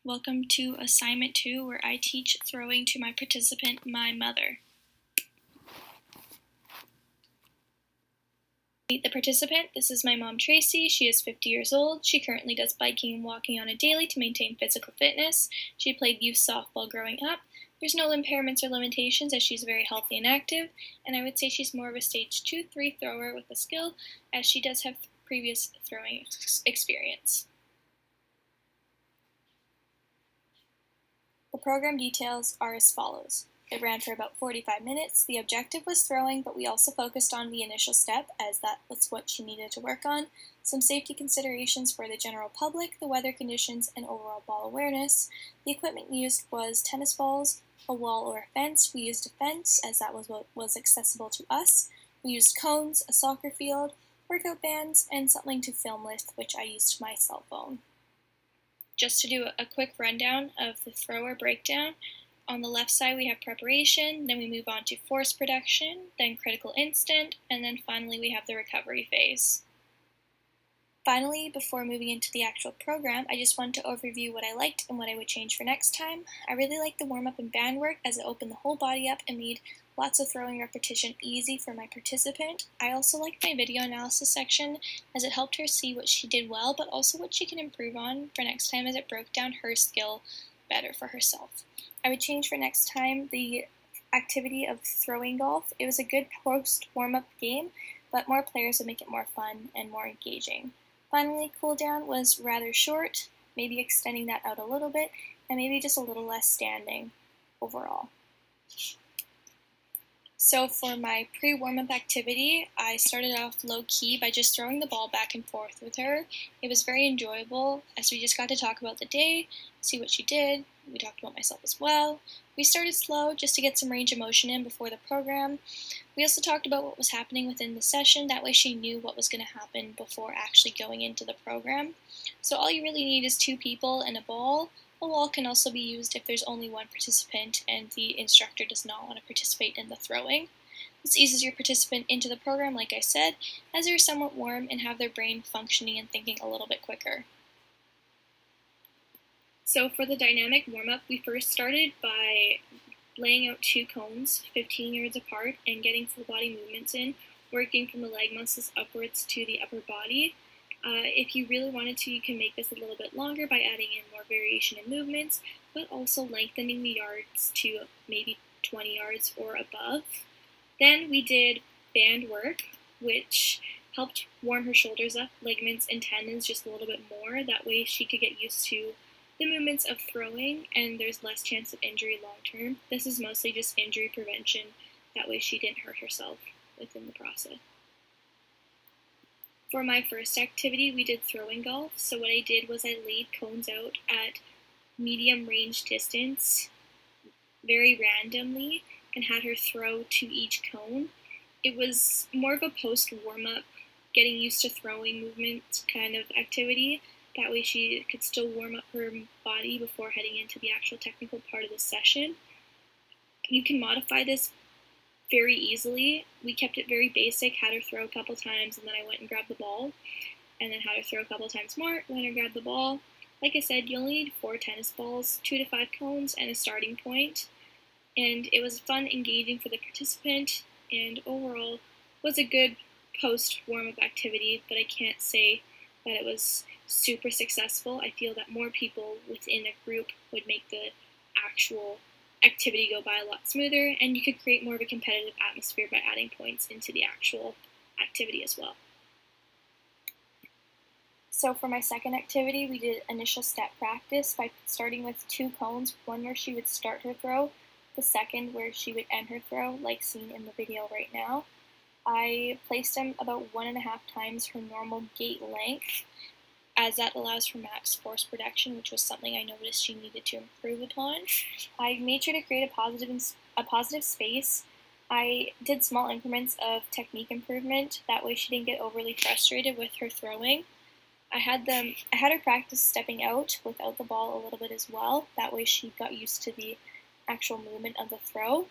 Welcome to Assignment 2, where I teach throwing to my participant, my mother. Meet the participant. This is my mom, Tracy. She is 50 years old. She currently does biking and walking on a daily to maintain physical fitness. She played youth softball growing up. There's no impairments or limitations as she's very healthy and active, and I would say she's more of a stage 2-3 thrower with a skill, as she does have previous throwing experience. The program details are as follows. It ran for about 45 minutes. The objective was throwing, but we also focused on the initial step, as that was what she needed to work on, some safety considerations for the general public, the weather conditions, and overall ball awareness. The equipment used was tennis balls, a wall or a fence. We used a fence, as that was what was accessible to us. We used cones, a soccer field, workout bands, and something to film with, which I used my cell phone. Just to do a quick rundown of the thrower breakdown, on the left side we have preparation, then we move on to force production, then critical instant, and then finally we have the recovery phase. Finally, before moving into the actual program, I just wanted to overview what I liked and what I would change for next time. I really liked the warm-up and band work as it opened the whole body up and made lots of throwing repetition easy for my participant. I also liked my video analysis section as it helped her see what she did well, but also what she can improve on for next time as it broke down her skill better for herself. I would change for next time the activity of throwing golf. It was a good post warm-up game, but more players would make it more fun and more engaging. Finally, cooldown was rather short, maybe extending that out a little bit, and maybe just a little less standing overall. So for my pre-warm-up activity, I started off low-key by just throwing the ball back and forth with her. It was very enjoyable as we just got to talk about the day, see what she did. We talked about myself as well. We started slow just to get some range of motion in before the program. We also talked about what was happening within the session. That way she knew what was going to happen before actually going into the program. So all you really need is 2 people and a ball. A wall can also be used if there's only one participant and the instructor does not want to participate in the throwing. This eases your participant into the program, like I said, as they're somewhat warm and have their brain functioning and thinking a little bit quicker. So for the dynamic warm-up, we first started by laying out 2 cones 15 yards apart and getting full body movements in, working from the leg muscles upwards to the upper body. If you really wanted to, you can make this a little bit longer by adding in more variation in movements, but also lengthening the yards to maybe 20 yards or above. Then we did band work, which helped warm her shoulders up, ligaments and tendons just a little bit more. That way she could get used to the movements of throwing and there's less chance of injury long term. This is mostly just injury prevention. That way she didn't hurt herself within the process. For my first activity, we did throwing golf. So what I did was I laid cones out at medium range distance very randomly and had her throw to each cone. It was more of a post warm-up, getting used to throwing movement kind of activity. That way she could still warm up her body before heading into the actual technical part of the session. You can modify this very easily. We kept it very basic, had her throw a couple times, and then I went and grabbed the ball, and then had her throw a couple times more, went and grabbed the ball. Like I said, you only need 4 tennis balls, 2 to 5 cones, and a starting point. And it was fun, engaging for the participant, and overall was a good post warm-up activity, but I can't say that it was super successful. I feel that more people within a group would make the actual activity go by a lot smoother, and you could create more of a competitive atmosphere by adding points into the actual activity as well. So for my second activity, we did initial step practice by starting with 2 cones, one where she would start her throw, the second where she would end her throw, like seen in the video right now. I placed them about 1.5 times her normal gait length, as that allows for max force production, which was something I noticed she needed to improve upon. I made sure to create a positive space. I did small increments of technique improvement. That way she didn't get overly frustrated with her throwing. I had her practice stepping out without the ball a little bit as well. That way she got used to the actual movement of the throw.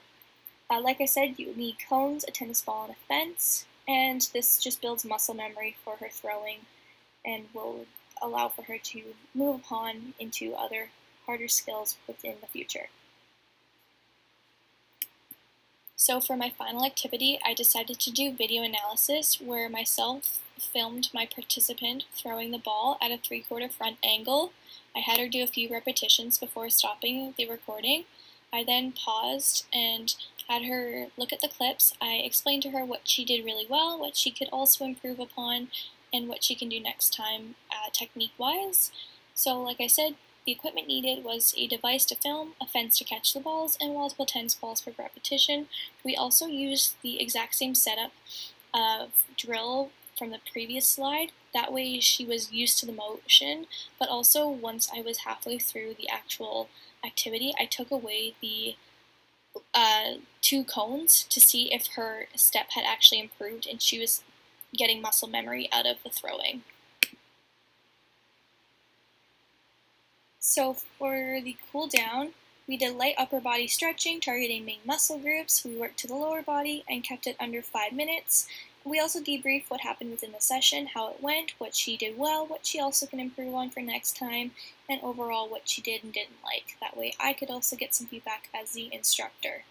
Like I said, you need cones, a tennis ball, and a fence, and this just builds muscle memory for her throwing and will allow for her to move on into other harder skills within the future. So for my final activity, I decided to do video analysis where myself filmed my participant throwing the ball at a 3/4 front angle. I had her do a few repetitions before stopping the recording. I then paused and had her look at the clips. I explained to her what she did really well, what she could also improve upon, and what she can do next time technique-wise. So like I said, the equipment needed was a device to film, a fence to catch the balls, and multiple tennis balls for repetition. We also used the exact same setup of drill from the previous slide. That way she was used to the motion, but also once I was halfway through the actual activity, I took away the 2 cones to see if her step had actually improved and she was getting muscle memory out of the throwing. So for the cool down, we did light upper body stretching, targeting main muscle groups. We worked to the lower body and kept it under 5 minutes. We also debriefed what happened within the session, how it went, what she did well, what she also can improve on for next time, and overall what she did and didn't like. That way I could also get some feedback as the instructor.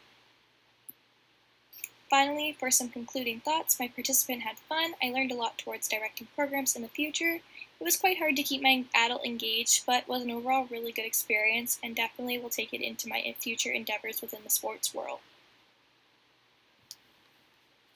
Finally, for some concluding thoughts, my participant had fun. I learned a lot towards directing programs in the future. It was quite hard to keep my adult engaged, but was an overall really good experience and definitely will take it into my future endeavors within the sports world.